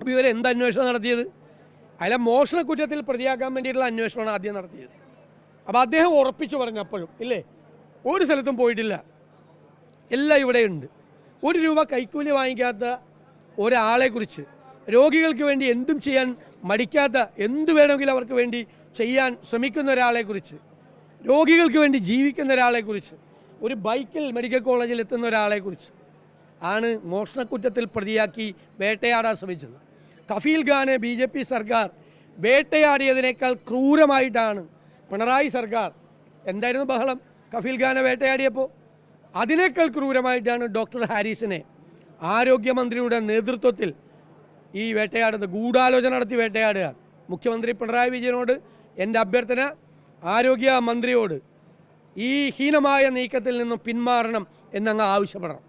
അപ്പോൾ ഇവരെന്ത് അന്വേഷണം നടത്തിയത്? അയാളെ മോഷണക്കുറ്റത്തിൽ പ്രതിയാക്കാൻ വേണ്ടിയിട്ടുള്ള അന്വേഷണമാണ് ആദ്യം നടത്തിയത്. അപ്പോൾ അദ്ദേഹം ഉറപ്പിച്ചു പറഞ്ഞപ്പോഴും ഇല്ലേ, ഒരു സ്ഥലത്തും പോയിട്ടില്ല, എല്ലാം ഇവിടെയുണ്ട്. 1 രൂപ കൈക്കൂലി വാങ്ങിക്കാത്ത ഒരാളെക്കുറിച്ച്, രോഗികൾക്ക് വേണ്ടി എന്തും ചെയ്യാൻ മടിക്കാത്ത, എന്ത് വേണമെങ്കിലും അവർക്ക് വേണ്ടി ചെയ്യാൻ ശ്രമിക്കുന്ന ഒരാളെക്കുറിച്ച്, രോഗികൾക്ക് വേണ്ടി ജീവിക്കുന്ന ഒരാളെക്കുറിച്ച്, ഒരു ബൈക്കിൽ മെഡിക്കൽ കോളേജിൽ എത്തുന്ന ഒരാളെക്കുറിച്ച് ആണ് മോഷണക്കുറ്റത്തിൽ പ്രതിയാക്കി വേട്ടയാടാൻ ശ്രമിച്ചത്. കഫീൽ ഖാനെ BJP സർക്കാർ വേട്ടയാടിയതിനേക്കാൾ ക്രൂരമായിട്ടാണ് പിണറായി സർക്കാർ, എന്തായിരുന്നു ബഹളം കഫീൽ ഖാനെ വേട്ടയാടിയപ്പോൾ, അതിനേക്കാൾ ക്രൂരമായിട്ടാണ് ഡോക്ടർ ഹാരിസിനെ ആരോഗ്യമന്ത്രിയുടെ നേതൃത്വത്തിൽ ഈ വേട്ടയാടുന്നത്. ഗൂഢാലോചന നടത്തി വേട്ടയാടുക. മുഖ്യമന്ത്രി പിണറായി വിജയനോട് എൻ്റെ അഭ്യർത്ഥന, ആരോഗ്യ മന്ത്രിയോട് ഈ ഹീനമായ നീക്കത്തിൽ നിന്നും പിന്മാറണം എന്നങ്ങ് ആവശ്യപ്പെടണം.